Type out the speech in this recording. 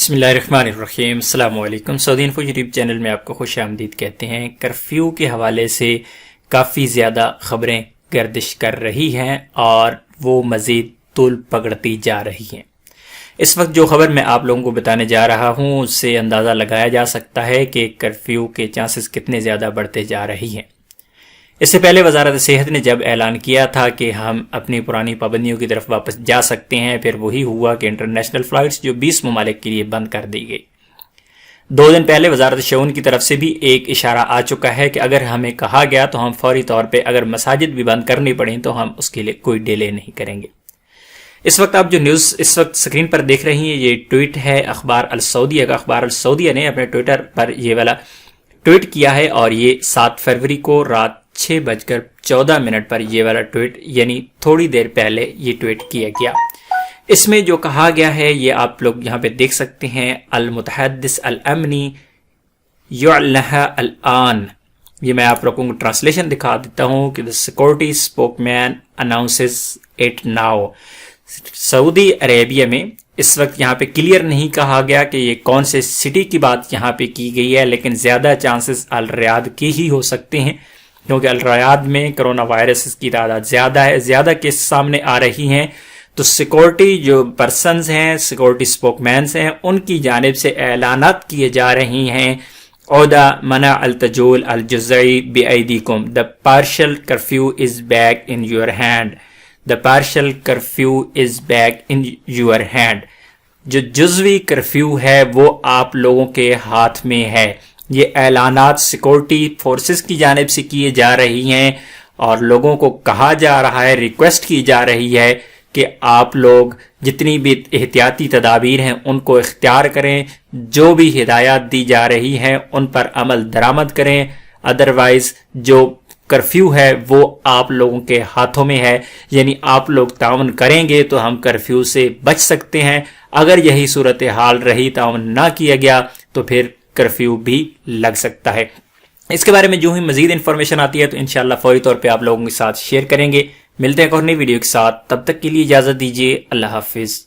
بسم اللہ الرحمن الرحیم۔ السلام علیکم۔ سعودی انفو یوٹیوب چینل میں آپ کو خوش آمدید کہتے ہیں۔ کرفیو کے حوالے سے کافی زیادہ خبریں گردش کر رہی ہیں اور وہ مزید طول پکڑتی جا رہی ہیں۔ اس وقت جو خبر میں آپ لوگوں کو بتانے جا رہا ہوں اس سے اندازہ لگایا جا سکتا ہے کہ کرفیو کے چانسز کتنے زیادہ بڑھتے جا رہی ہیں۔ اس سے پہلے وزارت صحت نے جب اعلان کیا تھا کہ ہم اپنی پرانی پابندیوں کی طرف واپس جا سکتے ہیں، پھر وہی ہوا کہ انٹرنیشنل فلائٹس جو 20 ممالک کے لیے بند کر دی گئی۔ 2 دن پہلے وزارت شؤون کی طرف سے بھی ایک اشارہ آ چکا ہے کہ اگر ہمیں کہا گیا تو ہم فوری طور پہ اگر مساجد بھی بند کرنی پڑیں تو ہم اس کے لیے کوئی ڈیلے نہیں کریں گے۔ اس وقت آپ جو نیوز اس وقت سکرین پر دیکھ رہی ہیں یہ ٹویٹ ہے اخبار السعودیہ کا۔ اخبار السعودیہ نے اپنے ٹویٹر پر یہ والا ٹویٹ کیا ہے اور یہ 7 فروری کو رات 6:14 پر یہ والا ٹویٹ یعنی تھوڑی دیر پہلے یہ ٹویٹ کیا گیا۔ اس میں جو کہا گیا ہے یہ آپ لوگ یہاں پہ دیکھ سکتے ہیں۔ المتحدث الامنی یعلنها الان، یہ میں آپ لوگوں کو ٹرانسلیشن دکھا دیتا ہوں کہ the security spokesman announces it now۔ سعودی عربیہ میں اس وقت یہاں پہ کلیئر نہیں کہا گیا کہ یہ کون سے سٹی کی بات یہاں پہ کی گئی ہے، لیکن زیادہ چانسز الریاض کی ہی ہو سکتے ہیں کیونکہ الریاض میں کرونا وائرس کی تعداد زیادہ ہے، زیادہ کیس سامنے آ رہی ہیں۔ تو سیکورٹی جو پرسنز ہیں، سیکورٹی سپوکمینز ہیں، ان کی جانب سے اعلانات کیے جا رہی ہیں۔ عہدہ منع التجول الجزئی بایدیکم، the partial curfew is back in your hand۔ The partial curfew is back in your hand۔ جو جزوی کرفیو ہے وہ آپ لوگوں کے ہاتھ میں ہے۔ یہ اعلانات سیکورٹی فورسز کی جانب سے کیے جا رہی ہیں اور لوگوں کو کہا جا رہا ہے، ریکویسٹ کی جا رہی ہے کہ آپ لوگ جتنی بھی احتیاطی تدابیر ہیں ان کو اختیار کریں، جو بھی ہدایات دی جا رہی ہیں ان پر عمل درآمد کریں، ادروائز جو کرفیو ہے وہ آپ لوگوں کے ہاتھوں میں ہے، یعنی آپ لوگ تعاون کریں گے تو ہم کرفیو سے بچ سکتے ہیں۔ اگر یہی صورتحال رہی، تعاون نہ کیا گیا تو پھر کرفیو بھی لگ سکتا ہے۔ اس کے بارے میں جو ہی مزید انفارمیشن آتی ہے تو انشاءاللہ فوری طور پہ آپ لوگوں کے ساتھ شیئر کریں گے۔ ملتے ہیں ایک اور نئی ویڈیو کے ساتھ، تب تک کے لیے اجازت دیجیے۔ اللہ حافظ۔